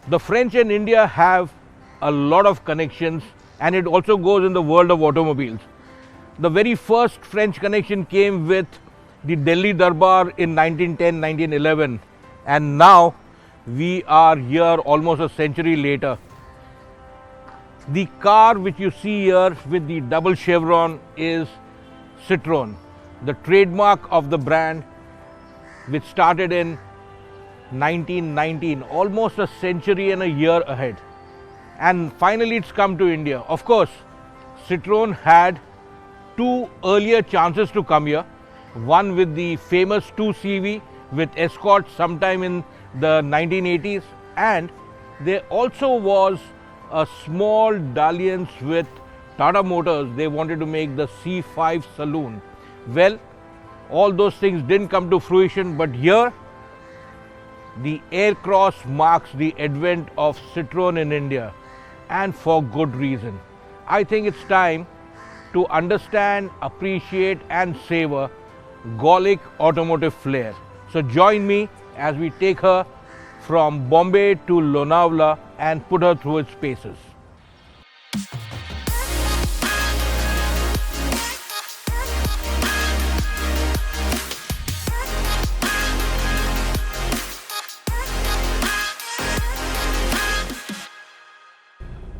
The French and India have a lot of connections, and it also goes in the world of automobiles. The very first French connection came with the Delhi Darbar in 1910-1911, and now we are here almost a century later. The car which you see here with the double chevron is Citroën, the trademark of the brand, which started in 1919, almost a century and a year ahead. And finally it's come to India. Of course, Citroën had two earlier chances to come here. One with the famous 2CV with Escort sometime in the 1980s, and there also was a small dalliance with Tata Motors. They wanted to make the C5 saloon. Well, all those things didn't come to fruition, but here the Aircross marks the advent of Citroën in India, and for good reason. I think it's time to understand, appreciate and savor Golic automotive flair. So join me as we take her from Bombay to Lonavala and put her through its paces.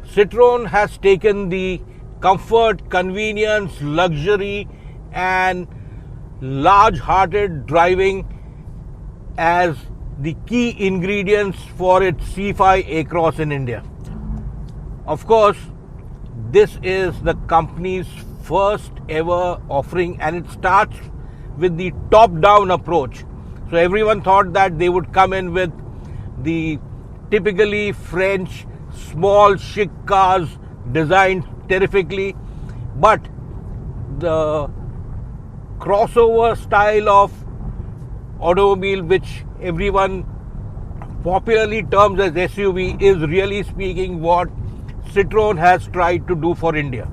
Citroën has taken the comfort, convenience, luxury and large-hearted driving as the key ingredients for its C5 Aircross in India. Of course, this is the company's first ever offering, and it starts with the top-down approach. So everyone thought that they would come in with the typically French small chic cars designed terrifically, but the crossover style of automobile, which everyone popularly terms as SUV, is really speaking what Citroën has tried to do for India.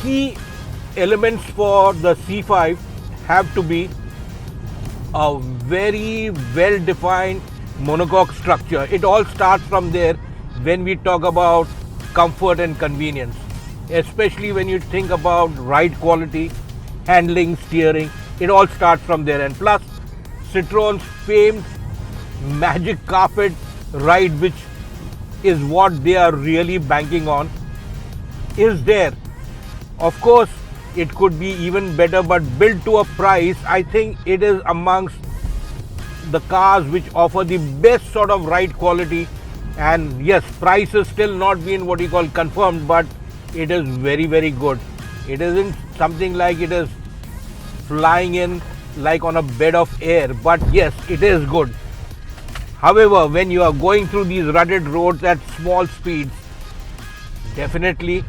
Key elements for the C5 have to be a very well-defined monocoque structure. It all starts from there when we talk about comfort and convenience, especially when you think about ride quality, handling, steering. It all starts from there. And plus, Citroën's famed magic carpet ride, which is what they are really banking on, is there. Of course, it could be even better, but built to a price, I think it is amongst the cars which offer the best sort of ride quality. And yes, price has still not been what you call confirmed, but it is very, very good. It isn't something like it is flying in like on a bed of air, but yes, it is good. However, when you are going through these rugged roads at small speeds, definitely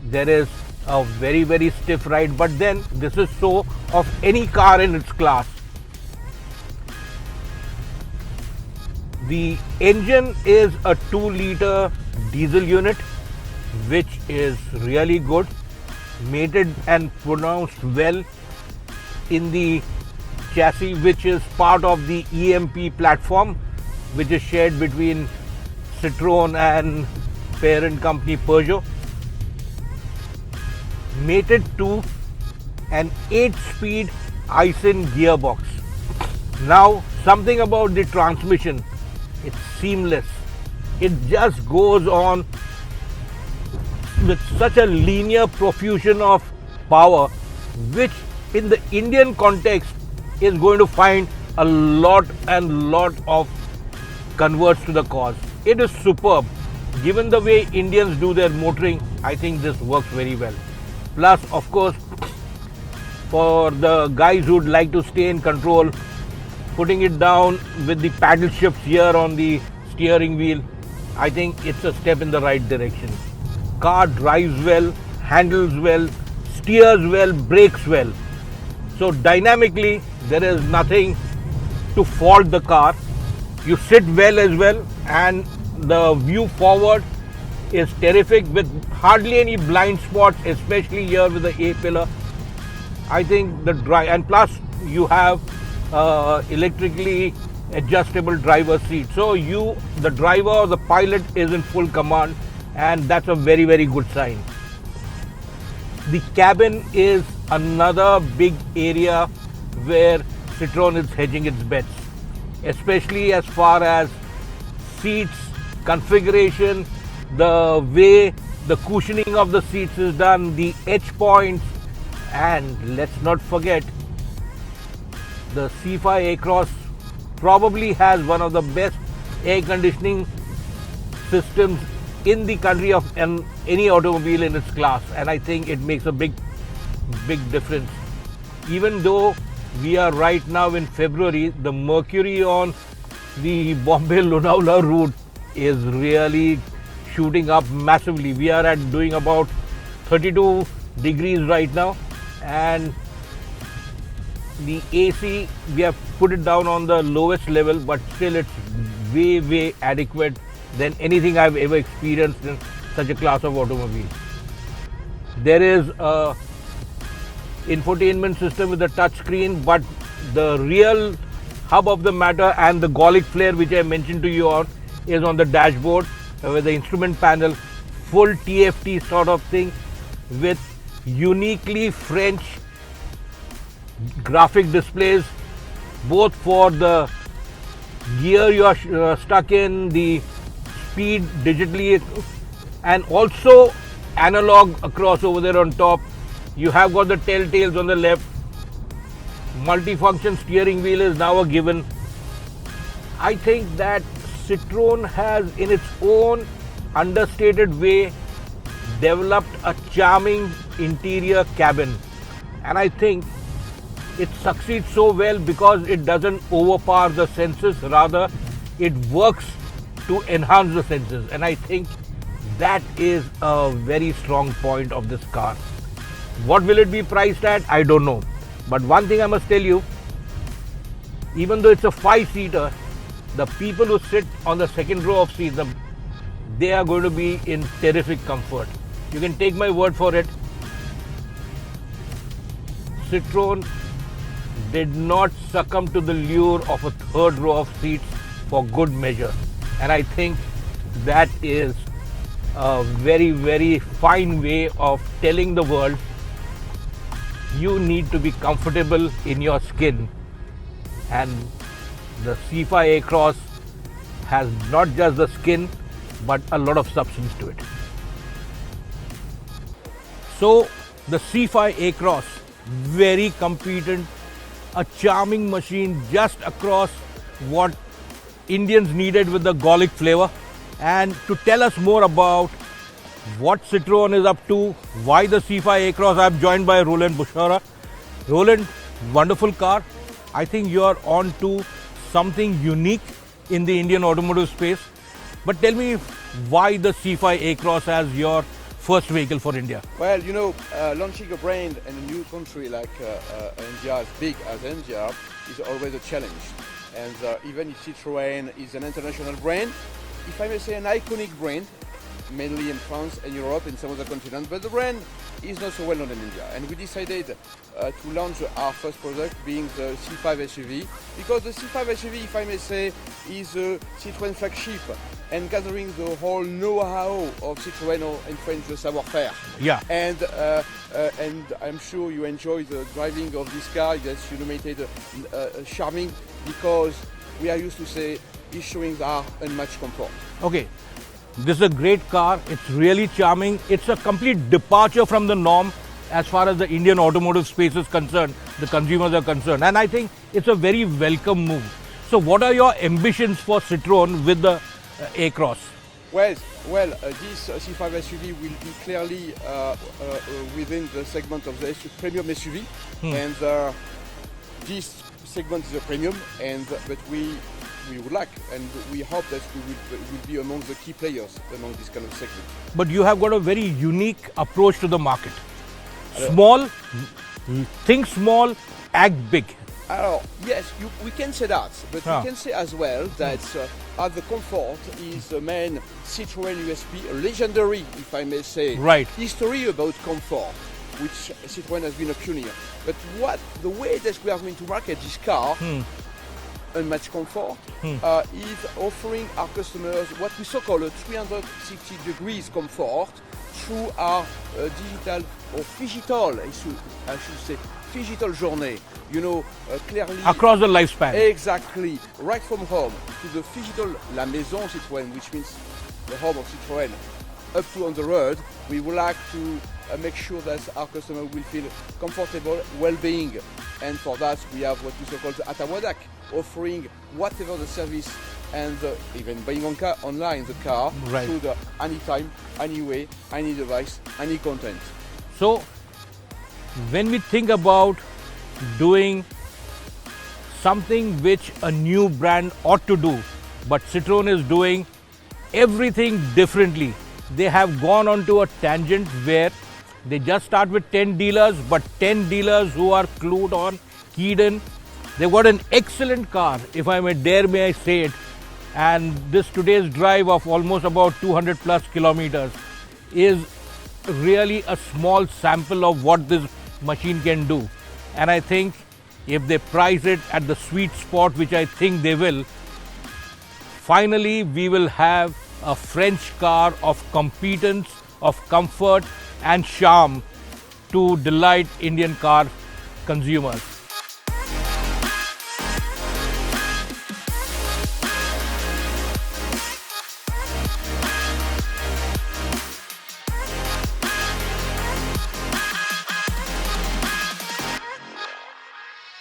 there is a very, very stiff ride, but then this is so of any car in its class. The engine is a 2-liter diesel unit, which is really good, mated and pronounced well in the chassis, which is part of the EMP platform, which is shared between Citroën and parent company Peugeot. Mated to an 8-speed Aisin gearbox. Now, something about the transmission, it's seamless. It just goes on with such a linear profusion of power, which in the Indian context is going to find a lot of converts to the cause. It is superb. Given the way Indians do their motoring, I think this works very well. Plus, of course, for the guys who'd like to stay in control, putting it down with the paddle shifts here on the steering wheel, I think it's a step in the right direction. Car drives well, handles well, steers well, brakes well. So dynamically, there is nothing to fault the car. You sit well as well, and the view forward is terrific with hardly any blind spots, especially here with the A-pillar. I think the drive, and plus you have electrically adjustable driver seat. So the driver or the pilot is in full command, and that's a very, very good sign. The cabin is another big area where Citroën is hedging its bets, especially as far as seats, configuration, the way the cushioning of the seats is done, the edge points, and let's not forget the C5 A-Cross probably has one of the best air conditioning systems in the country of any automobile in its class, and I think it makes a big difference. Even though we are right now in February, the mercury on the Bombay-Lonavala route is really shooting up massively. We are at doing about 32 degrees right now, and the AC, we have put it down on the lowest level, but still it's way adequate than anything I've ever experienced in such a class of automobile. There is a infotainment system with a touch screen, but the real hub of the matter and the Golic flair which I mentioned to you on is on the dashboard with the instrument panel, full TFT sort of thing with uniquely French graphic displays, both for the gear you are stuck in, the speed digitally, and also analog across over there on top. You have got the telltales on the left. Multifunction steering wheel is now a given. I think that Citroën has, in its own understated way, developed a charming interior cabin, and I think it succeeds so well because it doesn't overpower the senses, rather it works to enhance the senses, and I think that is a very strong point of this car. What will it be priced at? I don't know, but one thing I must tell you, even though it's a 5-seater, the people who sit on the second row of seats, they are going to be in terrific comfort. You can take my word for it. Citroën did not succumb to the lure of a third row of seats for good measure, and I think that is a very fine way of telling the world you need to be comfortable in your skin, and the C5 A-Cross has not just the skin but a lot of substance to it. So the C5 A-Cross, very competent, a charming machine just across what Indians needed with the Golic flavor. And to tell us more about what Citroën is up to, why the C5 A-Cross, I'm joined by Roland Buchara. Roland, wonderful car. I think you're on to something unique in the Indian automotive space. But tell me why the C5 A-Cross as your first vehicle for India? Well, you know, launching a brand in a new country like India, as big as India, is always a challenge. And even if Citroën is an international brand, if I may say an iconic brand, mainly in France and Europe and some other continents, but the brand is not so well known in India. And we decided to launch our first product being the C5 SUV, because the C5 SUV, if I may say, is a Citroën flagship and gathering the whole know-how of Citroën, or in French, the savoir-faire. Yeah. And I'm sure you enjoy the driving of this car. Yes, you nominated charming, because we are used to say it's showing our unmatched comfort. Okay. This is a great car. It's really charming. It's a complete departure from the norm as far as the Indian automotive space is concerned, the consumers are concerned. And I think it's a very welcome move. So what are your ambitions for Citroën with the A-Cross? Well, this C5 SUV will be clearly within the segment of the premium SUV. And this segment is a premium, but we would like, and we hope that we will be among the key players among this kind of segment. But you have got a very unique approach to the market. Small, think small, act big. Yes, we can say that, but we can say as well that the comfort is the main Citroën USP, a legendary, if I may say, Right. history about comfort, which Citroën has been a pioneer. But the way that we are going to market this car, unmatched comfort, is offering our customers what we so-call a 360 degrees comfort through our digital or phygital, I should say, phygital journey. You know, clearly Across the lifespan. exactly, right from home to the phygital La Maison Citroën, which means the home of Citroën, up to on the road. We would like to make sure that our customer will feel comfortable, well-being, and for that we have what we so-called the Atawadak, offering whatever the service and even buying online the car Right. through the anytime, any way, any device, any content. So, when we think about doing something which a new brand ought to do, but Citroën is doing everything differently. They have gone onto a tangent where they just start with 10 dealers, but 10 dealers who are clued on, keyed in. They've got an excellent car, if I may I say it. And this today's drive of almost about 200 plus kilometers is really a small sample of what this machine can do. And I think if they price it at the sweet spot, which I think they will, finally we will have a French car of competence, of comfort and charm to delight Indian car consumers.